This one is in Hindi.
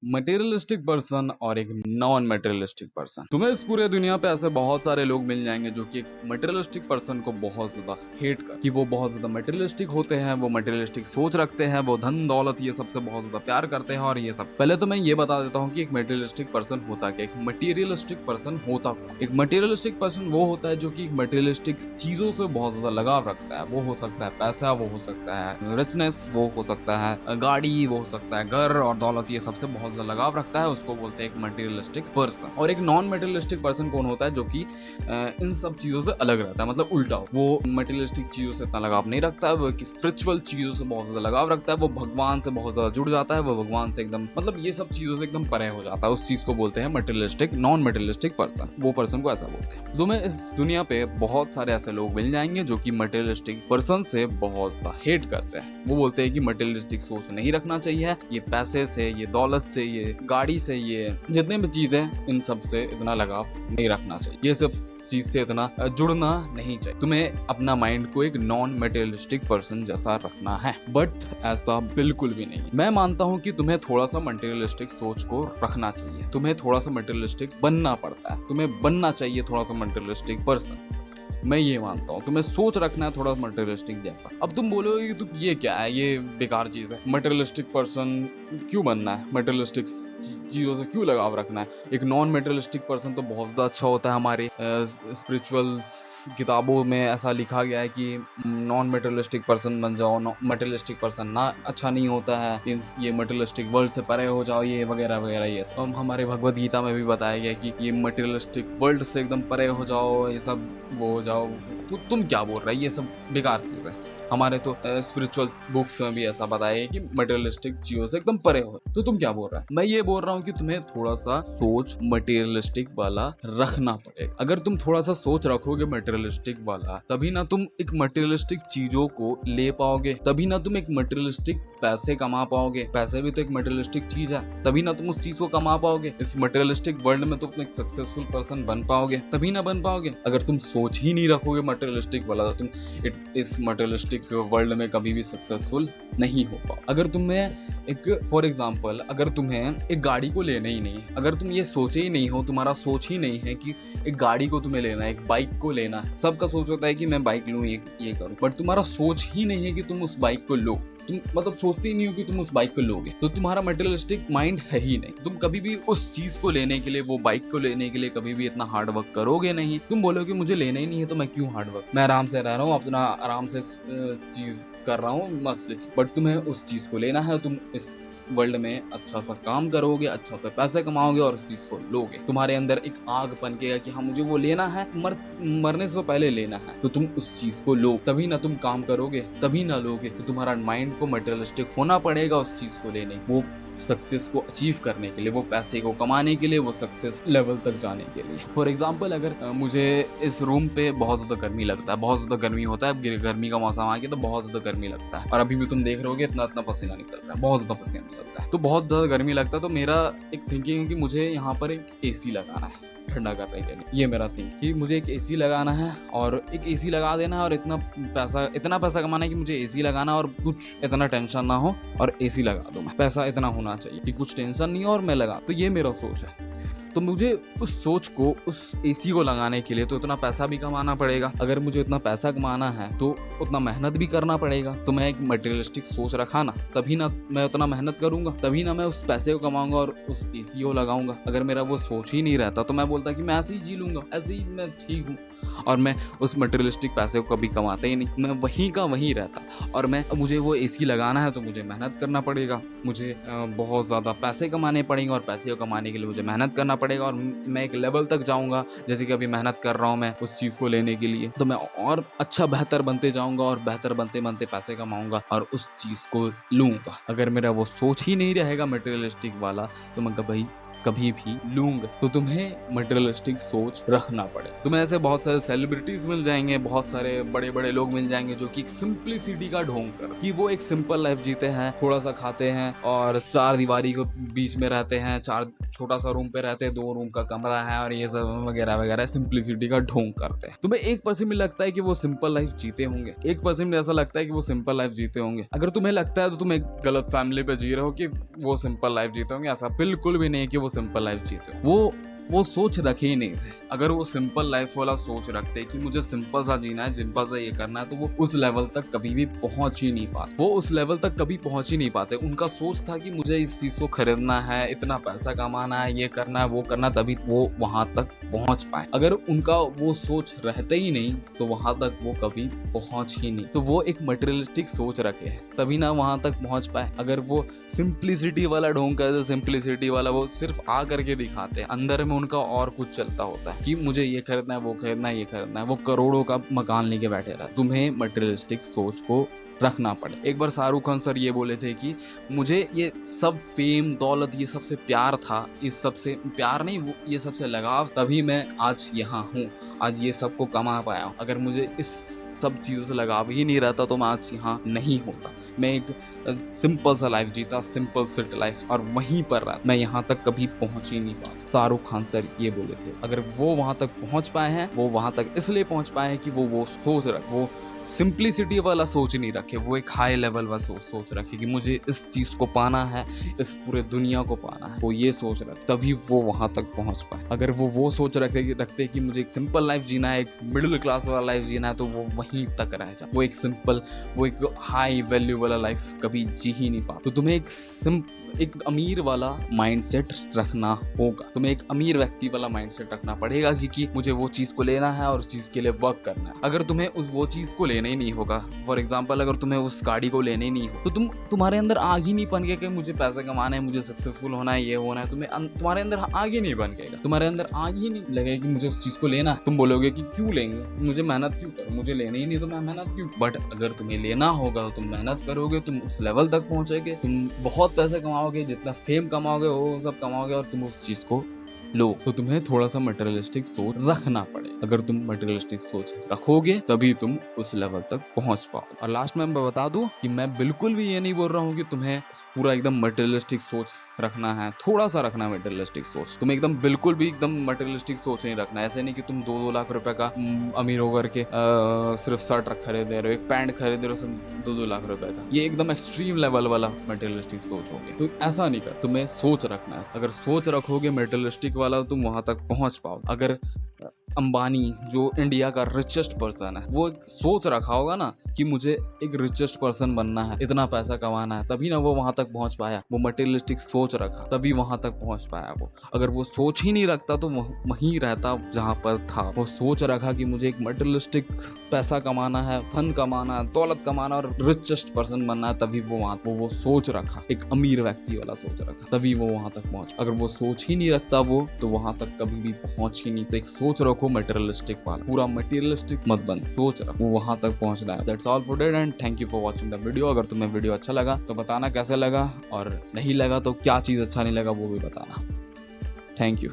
मटेरियलिस्टिक पर्सन और एक नॉन मटेरियलिस्टिक पर्सन। तुम्हें इस पूरे दुनिया पे ऐसे बहुत सारे लोग मिल जाएंगे जो कि एक मटेरियलिस्टिक पर्सन को बहुत ज्यादा हेट कर, कि वो बहुत ज्यादा मटेरियलिस्टिक होते हैं, वो मटेरियलिस्टिक सोच रखते हैं, वो धन दौलत ये सबसे बहुत ज्यादा प्यार करते हैं और ये सब। पहले तो मैं ये बता देता हूँ कि एक मटेरियलिस्टिक पर्सन होता क्या, एक मटेरियलिस्टिक पर्सन होता क्या। एक मटेरियलिस्टिक पर्सन वो होता है जो कि मटेरियलिस्टिक चीजों से बहुत ज्यादा लगाव रखता है। वो हो सकता है पैसा, वो हो सकता है रिचनेस, वो हो सकता है गाड़ी, वो हो सकता है घर और दौलत, ये सबसे बहुत लगाव रखता है, उसको बोलते हैं एक मटेरियलिस्टिक पर्सन। और एक नॉन मटेरियलिस्टिक पर्सन कौन होता है, जो कि इन सब चीजों से अलग रहता है, मतलब उल्टा। वो मटेरियलिस्टिक चीजों से इतना लगाव नहीं रखता है, वो स्पिरिचुअल चीजों से बहुत ज्यादा लगाव रखता है, वो भगवान से बहुत ज्यादा जुड़ जाता है, वो भगवान से एकदम, मतलब ये सब चीजों से एकदम परे हो जाता है। उस चीज को बोलते हैं मटेरियलिस्टिक, नॉन मटेरियलिस्टिक पर्सन। वो पर्सन को ऐसा बोलते हैं। तुम्हें इस दुनिया पे बहुत सारे ऐसे लोग मिल जाएंगे जो कि मटेरियलिस्टिक पर्सन से बहुत ज्यादा हेट करते हैं। वो बोलते हैं कि मटेरियलिस्टिक सोच नहीं रखना चाहिए, ये पैसे से, ये दौलत से, ये गाड़ी से, ये जितने भी चीजें, इन सब से इतना लगाव नहीं रखना चाहिए, ये सब चीज से इतना जुड़ना नहीं चाहिए। तुम्हें अपना माइंड को एक नॉन मटेरियलिस्टिक पर्सन जैसा रखना है, बट ऐसा बिल्कुल भी नहीं। मैं मानता हूँ कि तुम्हें थोड़ा सा मटेरियलिस्टिक सोच को रखना चाहिए, तुम्हें थोड़ा सा मटेरियलिस्टिक बनना पड़ता है, तुम्हें बनना चाहिए थोड़ा सा मटेरियलिस्टिक पर्सन। मैं ये मानता हूँ तुम्हें सोच रखना है थोड़ा मटेरियलिस्टिक जैसा। अब तुम बोलोगे कि तुम ये क्या है, ये बेकार चीज है, मटेरियलिस्टिक पर्सन क्यों बनना है, मटेरियलिस्टिक चीजों से क्यों लगाव रखना है। एक नॉन मटेरियलिस्टिक पर्सन तो बहुत ज्यादा अच्छा होता है। हमारे स्पिरिचुअल किताबों में ऐसा लिखा गया है कि नॉन मटेरियलिस्टिक पर्सन बन जाओ, मटेरियलिस्टिक पर्सन ना अच्छा नहीं होता है, ये मटेरियलिस्टिक वर्ल्ड से परे हो जाओ, ये वगैरह वगैरह। ये सब हमारे भगवद गीता में भी बताया गया कि ये मटेरियलिस्टिक वर्ल्ड से एकदम परे हो जाओ, ये सब वो हो जाओ। तो तुम क्या बोल रहे हो, ये सब बेकार चीज है। हमारे तो स्पिरिचुअल बुक्स में भी ऐसा बताया है कि मटेरियलिस्टिक चीजों से एकदम परे हो। तो तुम क्या बोल रहा है, मैं ये बोल रहा हूँ कि तुम्हें थोड़ा सा सोच मटेरियलिस्टिक वाला रखना पड़ेगा। अगर तुम थोड़ा सा सोच रखोगे मटेरियलिस्टिक वाला, तभी ना तुम एक मटेरियलिस्टिक चीजों को ले पाओगे, तभी ना तुम एक मटेरियलिस्टिक पैसे कमा पाओगे। पैसे भी तो एक मटेरियलिस्टिक चीज है, तभी ना तुम उस चीज को कमा पाओगे। इस मटेरियलिस्टिक वर्ल्ड में तुम एक सक्सेसफुल पर्सन बन पाओगे, तभी ना बन पाओगे। अगर तुम सोच ही नहीं रखोगे मटेरियलिस्टिक वाला, तो तुम इस मटेरियलिस्टिक वर्ल्ड में कभी भी सक्सेसफुल नहीं हो पाओ। अगर तुम्हें एक फॉर एग्जांपल, अगर तुम्हें एक गाड़ी को लेना ही नहीं, अगर तुम ये सोचे ही नहीं हो, तुम्हारा सोच ही नहीं है कि एक गाड़ी को तुम्हें लेना है, एक बाइक को लेना है। सबका सोच होता है कि मैं बाइक लूं, ये करूं, बट तुम्हारा सोच ही नहीं है कि तुम उस बाइक को लो। तुम मतलब सोचते ही नहीं हो कि तुम उस बाइक को लोगे, तो तुम्हारा मटेरियलिस्टिक माइंड है ही नहीं। तुम कभी भी उस चीज को लेने के लिए, वो बाइक को लेने के लिए कभी भी इतना हार्ड वर्क करोगे नहीं। तुम बोलोगे मुझे लेना ही नहीं है तो मैं क्यों हार्ड वर्क, मैं आराम से रह रहा हूँ, अपना आराम से चीज कर रहा हूँ मस्त। बट तुम्हें उस चीज को लेना है, तुम इस वर्ल्ड में अच्छा सा काम करोगे, अच्छा सा पैसे कमाओगे और उस चीज को लोगे। तुम्हारे अंदर एक आग पनकेगा कि हाँ मुझे वो लेना है, मरने से पहले लेना है, तो तुम उस चीज को लो। तभी ना तुम काम करोगे, तभी ना लोगे। तो तुम्हारा माइंड को मटेरियलिस्टिक होना पड़ेगा उस चीज को लेने, वो सक्सेस को अचीव करने के लिए, वो पैसे को कमाने के लिए, वो सक्सेस लेवल तक जाने के लिए। फॉर एग्जाम्पल, अगर मुझे इस रूम पे बहुत ज्यादा गर्मी लगता है, बहुत ज्यादा गर्मी होता है, गर्मी का मौसम आ गया तो बहुत ज्यादा गर्मी लगता है, और अभी भी तुम देख रहे होगे इतना इतना पसीना निकल रहा है, बहुत ज्यादा पसीना निकलता है, तो बहुत ज्यादा गर्मी लगता है। तो मेरा एक थिंकिंग है कि मुझे यहाँ पर एक एसी लगाना है ठंडा करने के लिए। ये मेरा थिंक कि मुझे एक एसी लगाना है, और एक एसी लगा देना है, और इतना पैसा कमाना है कि मुझे एसी लगाना और कुछ इतना टेंशन ना हो, और एसी लगा दूं मैं। पैसा इतना होना चाहिए कि कुछ टेंशन नहीं हो और मैं लगा। तो ये मेरा सोच है। तो मुझे उस सोच को, उस एसी को लगाने के लिए तो इतना पैसा भी कमाना पड़ेगा। अगर मुझे इतना पैसा कमाना है तो उतना मेहनत भी करना पड़ेगा। तो मैं एक मटेरियलिस्टिक सोच रखा ना, तभी ना मैं उतना मेहनत करूंगा, तभी ना मैं उस पैसे को कमाऊंगा और उस एसी को लगाऊंगा। अगर मेरा वो सोच ही नहीं रहता तो मैं बोलता कि मैं ऐसे ही जी लूंगा, ऐसे ही मैं ठीक हूँ, और मैं उस मटेरियलिस्टिक पैसे को कभी कमाता ही नहीं, मैं वहीं का वहीं रहता। और मुझे वो एसी लगाना है तो मुझे मेहनत करना पड़ेगा, मुझे बहुत ज़्यादा पैसे कमाने पड़ेंगे, और पैसे को कमाने के लिए मुझे मेहनत करना पड़ेगा, और मैं एक लेवल तक जाऊंगा। जैसे कि अभी मेहनत कर रहा हूँ मैं उस चीज़ को लेने के लिए, तो मैं और अच्छा बेहतर बनते जाऊंगा, और बेहतर बनते बनते पैसे कमाऊंगा और उस चीज़ को लूंगा। अगर मेरा वो सोच ही नहीं रहेगा मटेरियलिस्टिक वाला, तो मैं कभी भी लूंगा। तो तुम्हें मटेरियलिस्टिक सोच रखना पड़े। तुम्हें ऐसे बहुत सारे सेलिब्रिटीज मिल जाएंगे, बहुत सारे बड़े बड़े लोग मिल जाएंगे जो कि एक सिंप्लिसिटी का ढोंग कर, कि वो एक सिंपल लाइफ जीते हैं, थोड़ा सा खाते हैं और चार दीवारी के बीच में रहते हैं, चार छोटा सा रूम पे रहते हैं, 2 रूम का कमरा है और ये सब वगैरह वगैरह सिंप्लिसिटी का ढोंग करते हैं। तुम्हें 1% में लगता है कि वो सिंपल लाइफ जीते होंगे, 1% में ऐसा लगता है कि वो सिंपल लाइफ जीते होंगे। अगर तुम्हें लगता है तो तुम एक गलत फैमिली पे जी रहे हो कि वो सिंपल लाइफ जीते होंगे। ऐसा बिल्कुल भी नहीं है कि वो सिंपल लाइफ जीते हो। वो सोच रखे ही नहीं थे। अगर वो सिंपल लाइफ वाला सोच रखते कि मुझे सिंपल सा जीना है, सिंपल सा ये करना है, तो वो उस लेवल तक कभी भी पहुंच ही नहीं पाते। वो उस लेवल तक कभी पहुंच ही नहीं पाते। उनका सोच था कि मुझे इस चीज को खरीदना है, इतना पैसा कमाना है, ये करना है, वो करना, तभी वो वहां तक पहुंच पाए। अगर उनका वो सोच रहते ही नहीं तो वहां तक वो कभी पहुंच ही नहीं। तो वो एक मटेरियलिस्टिक सोच रखे है, तभी ना वहां तक पहुंच पाए। अगर वो सिंप्लिसिटी वाला ढोंग करते, सिंप्लिसिटी वाला वो सिर्फ आ करके दिखाते, अंदर में उनका और कुछ चलता होता है कि मुझे ये खरीदना है, वो खरीदना है, ये खरीदना है, वो करोड़ों का मकान लेके बैठे रहा। तुम्हें मटेरियलिस्टिक सोच को रखना पड़े। एक बार शाहरुख खान सर ये बोले थे कि मुझे ये सब फेम दौलत ये सबसे प्यार था, इस सबसे प्यार नहीं, वो ये सबसे लगाव, तभी मैं आज यहाँ हूँ, आज ये सबको कमा पाया हूँ। अगर मुझे इस सब चीज़ों से लगाव ही नहीं रहता तो मैं आज यहाँ नहीं होता। मैं एक सिंपल सा लाइफ जीता, सिंपल सिट लाइफ, और वहीं पर रहा, मैं यहाँ तक कभी पहुँच ही नहीं पाता। शाहरुख खान सर ये बोले थे। अगर वो वहाँ तक पहुँच पाए हैं, वो वहाँ तक इसलिए पहुँच पाए हैं कि वो सोच रहे, वो सिंप्लिसिटी वाला सोच नहीं रखे, वो एक हाई लेवल वाला सोच रखे कि मुझे इस चीज को पाना है, इस पूरे दुनिया को पाना है। वो ये सोच रखे, तभी वो वहां तक पहुंच पाए। अगर वो सोच रखते कि मुझे एक सिंपल लाइफ जीना है, एक मिडिल क्लास वाला लाइफ जीना है, तो वो वहीं तक रह जाए। वो एक सिंपल, वो एक हाई वैल्यू वाला लाइफ कभी जी ही नहीं पाता। तो तुम्हें एक अमीर वाला माइंडसेट रखना होगा। तुम्हें एक अमीर व्यक्ति वाला माइंडसेट रखना पड़ेगा कि मुझे वो चीज को लेना है और उस चीज के लिए वर्क करना है। अगर तुम्हें वो चीज को लेना ही नहीं होगा, फॉर एग्जाम्पल अगर तुम्हें उस गाड़ी को लेना ही नहीं हो, तो तुम्हारे अंदर आग ही नहीं बन गया कि मुझे पैसा कमाना है, मुझे सक्सेसफुल होना है, ये होना है। तुम्हारे अंदर आग ही नहीं बन गएगा, तुम्हारे अंदर आग ही नहीं लगेगा कि मुझे उस चीज को लेना है। तुम बोलोगे कि क्यों लेंगे, मुझे मेहनत क्यों करूं, मुझे लेना ही नहीं तो मैं मेहनत क्यों। बट अगर तुम्हें लेना होगा तो तुम मेहनत करोगे, तुम उस लेवल तक पहुंचोगे, तुम बहुत पैसे कमाओगे, जितना फेम कमाओगे वो सब कमाओगे, और तुम उस चीज को लो। तो तुम्हें थोड़ा सा मटेरियलिस्टिक सोच रखना पड़े। अगर तुम मटेरियलिस्टिक सोच रखोगे तभी तुम उस लेवल तक पहुंच पाओ। और लास्ट में मैं बता दूं कि मैं बिल्कुल भी ये नहीं बोल रहा हूँ कि तुम्हें पूरा एकदम मटेरियलिस्टिक सोच रखना है, थोड़ा सा रखना है मटेरियलिस्टिक सोच। तुम्हें एकदम बिल्कुल भी एकदम मटेरियलिस्टिक सोच नहीं रखना। ऐसे नहीं कि तुम 2-2 लाख रुपए का अमीर होकर के सिर्फ शर्ट खरीदे रहे हो, एक पैंट खरीदे रहे हो 2-2 लाख रुपए का, ये एकदम एक्सट्रीम लेवल वाला मटेरियलिस्टिक सोच होगी। तो ऐसा नहीं कर, तुम्हें सोच रखना है। अगर सोच रखोगे मटेरियलिस्टिक वाला, तुम वहां तक पहुंच पाओ। अगर अंबानी जो इंडिया का रिचेस्ट पर्सन है, वो एक सोच रखा होगा ना कि मुझे एक रिचेस्ट पर्सन बनना है, इतना पैसा कमाना है, तभी ना वो वहां तक पहुंच पाया। वो मटेरियलिस्टिक सोच रखा तभी वहां तक पहुंच पाया वो। अगर वो सोच ही नहीं रखता तो वहीं रहता जहां पर था। वो सोच रखा कि मुझे एक मटेरियलिस्टिक पैसा कमाना है, फन कमाना है, दौलत कमाना और रिचेस्ट पर्सन बनना है, तभी वो सोच रखा, एक अमीर व्यक्ति वाला सोच रखा, तभी वो वहां तक पहुंच। अगर वो सोच ही नहीं रखता वो, तो वहां तक कभी भी पहुंच ही नहीं। तो एक सोच रखो मटेरियलिस्टिक वाला, पूरा मटेरियलिस्टिक मत बन, सोच रखो वहां तक पहुंचना है। That's all for today and thank you for watching the video. अगर तुम्हें वीडियो अच्छा लगा तो बताना कैसे लगा, और नहीं लगा तो क्या चीज अच्छा नहीं लगा वो भी बताना। Thank you.